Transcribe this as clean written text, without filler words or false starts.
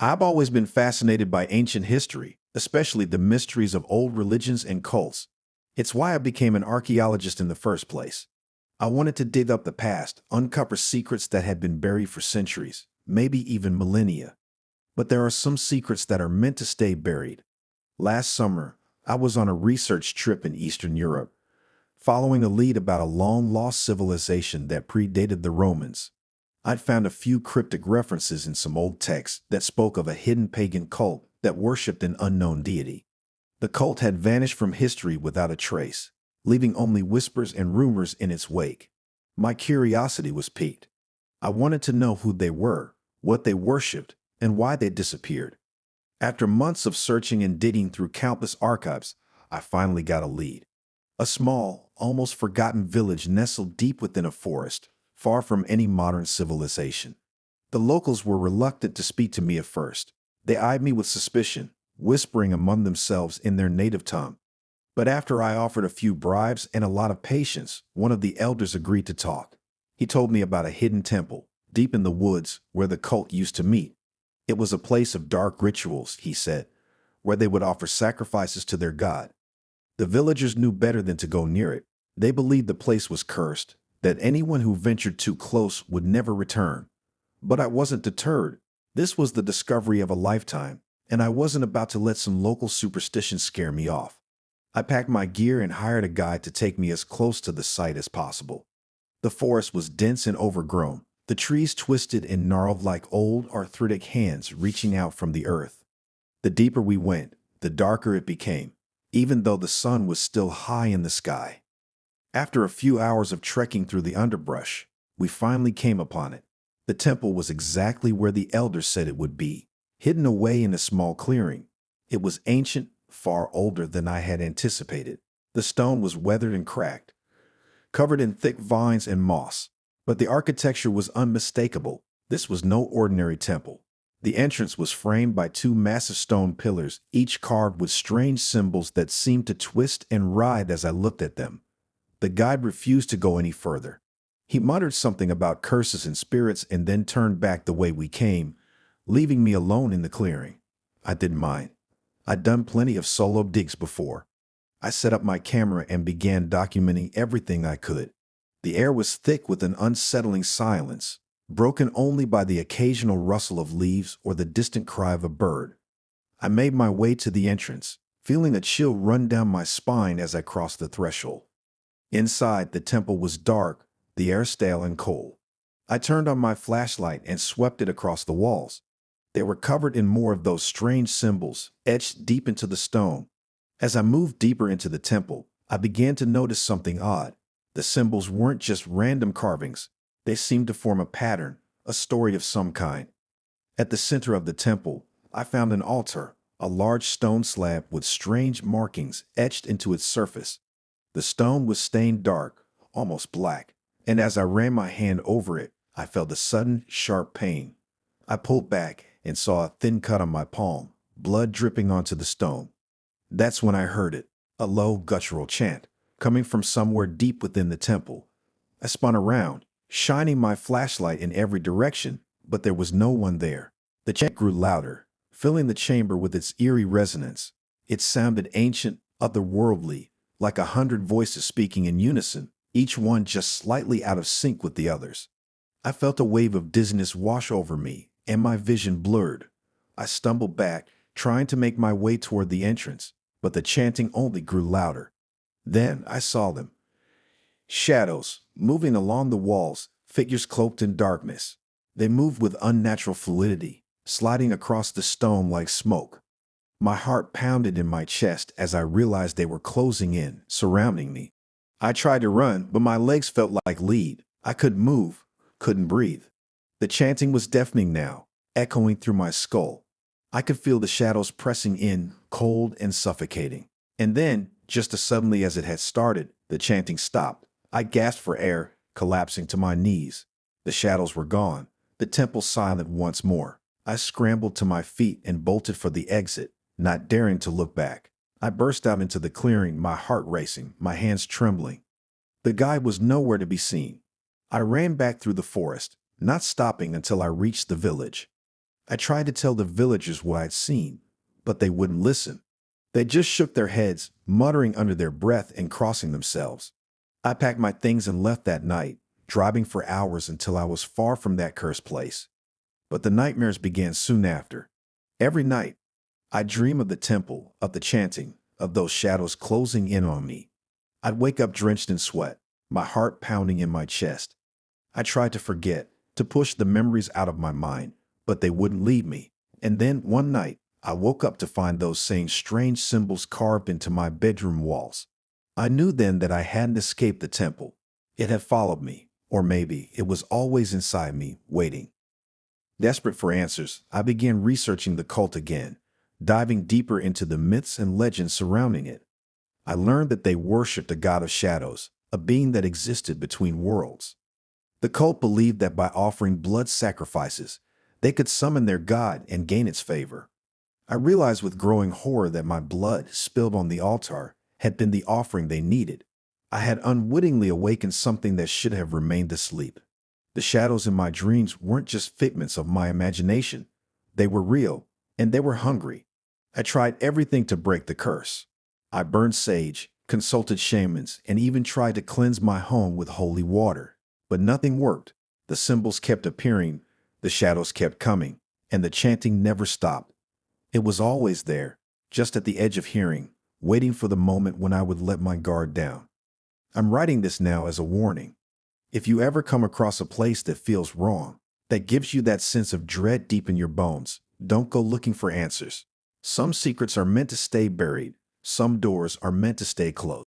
I've always been fascinated by ancient history, especially the mysteries of old religions and cults. It's why I became an archaeologist in the first place. I wanted to dig up the past, uncover secrets that had been buried for centuries, maybe even millennia. But there are some secrets that are meant to stay buried. Last summer, I was on a research trip in Eastern Europe, following a lead about a long-lost civilization that predated the Romans. I'd found a few cryptic references in some old texts that spoke of a hidden pagan cult that worshipped an unknown deity. The cult had vanished from history without a trace, leaving only whispers and rumors in its wake. My curiosity was piqued. I wanted to know who they were, what they worshipped, and why they disappeared. After months of searching and digging through countless archives, I finally got a lead. A small, almost forgotten village nestled deep within a forest, far from any modern civilization. The locals were reluctant to speak to me at first. They eyed me with suspicion, whispering among themselves in their native tongue. But after I offered a few bribes and a lot of patience, one of the elders agreed to talk. He told me about a hidden temple, deep in the woods, where the cult used to meet. It was a place of dark rituals, he said, where they would offer sacrifices to their god. The villagers knew better than to go near it. They believed the place was cursed, that anyone who ventured too close would never return. But I wasn't deterred. This was the discovery of a lifetime, and I wasn't about to let some local superstition scare me off. I packed my gear and hired a guide to take me as close to the site as possible. The forest was dense and overgrown, the trees twisted and gnarled like old arthritic hands reaching out from the earth. The deeper we went, the darker it became, even though the sun was still high in the sky. After a few hours of trekking through the underbrush, we finally came upon it. The temple was exactly where the elders said it would be, hidden away in a small clearing. It was ancient, far older than I had anticipated. The stone was weathered and cracked, covered in thick vines and moss, but the architecture was unmistakable. This was no ordinary temple. The entrance was framed by two massive stone pillars, each carved with strange symbols that seemed to twist and writhe as I looked at them. The guide refused to go any further. He muttered something about curses and spirits and then turned back the way we came, leaving me alone in the clearing. I didn't mind. I'd done plenty of solo digs before. I set up my camera and began documenting everything I could. The air was thick with an unsettling silence, broken only by the occasional rustle of leaves or the distant cry of a bird. I made my way to the entrance, feeling a chill run down my spine as I crossed the threshold. Inside, the temple was dark, the air stale and cold. I turned on my flashlight and swept it across the walls. They were covered in more of those strange symbols, etched deep into the stone. As I moved deeper into the temple, I began to notice something odd. The symbols weren't just random carvings. They seemed to form a pattern, a story of some kind. At the center of the temple, I found an altar, a large stone slab with strange markings etched into its surface. The stone was stained dark, almost black, and as I ran my hand over it, I felt a sudden, sharp pain. I pulled back and saw a thin cut on my palm, blood dripping onto the stone. That's when I heard it, a low, guttural chant, coming from somewhere deep within the temple. I spun around, shining my flashlight in every direction, but there was no one there. The chant grew louder, filling the chamber with its eerie resonance. It sounded ancient, otherworldly, like 100 voices speaking in unison, each one just slightly out of sync with the others. I felt a wave of dizziness wash over me, and my vision blurred. I stumbled back, trying to make my way toward the entrance, but the chanting only grew louder. Then I saw them. Shadows, moving along the walls, figures cloaked in darkness. They moved with unnatural fluidity, sliding across the stone like smoke. My heart pounded in my chest as I realized they were closing in, surrounding me. I tried to run, but my legs felt like lead. I couldn't move, couldn't breathe. The chanting was deafening now, echoing through my skull. I could feel the shadows pressing in, cold and suffocating. And then, just as suddenly as it had started, the chanting stopped. I gasped for air, collapsing to my knees. The shadows were gone, the temple silent once more. I scrambled to my feet and bolted for the exit, not daring to look back. I burst out into the clearing, my heart racing, my hands trembling. The guide was nowhere to be seen. I ran back through the forest, not stopping until I reached the village. I tried to tell the villagers what I'd seen, but they wouldn't listen. They just shook their heads, muttering under their breath and crossing themselves. I packed my things and left that night, driving for hours until I was far from that cursed place. But the nightmares began soon after. Every night, I dream of the temple, of the chanting, of those shadows closing in on me. I'd wake up drenched in sweat, my heart pounding in my chest. I tried to forget, to push the memories out of my mind, but they wouldn't leave me. And then, one night, I woke up to find those same strange symbols carved into my bedroom walls. I knew then that I hadn't escaped the temple. It had followed me, or maybe it was always inside me, waiting. Desperate for answers, I began researching the cult again, diving deeper into the myths and legends surrounding it. I learned that they worshipped a god of shadows, a being that existed between worlds. The cult believed that by offering blood sacrifices, they could summon their god and gain its favor. I realized with growing horror that my blood, spilled on the altar, had been the offering they needed. I had unwittingly awakened something that should have remained asleep. The shadows in my dreams weren't just figments of my imagination. They were real, and they were hungry. I tried everything to break the curse. I burned sage, consulted shamans, and even tried to cleanse my home with holy water. But nothing worked. The symbols kept appearing, the shadows kept coming, and the chanting never stopped. It was always there, just at the edge of hearing, waiting for the moment when I would let my guard down. I'm writing this now as a warning. If you ever come across a place that feels wrong, that gives you that sense of dread deep in your bones, don't go looking for answers. Some secrets are meant to stay buried. Some doors are meant to stay closed.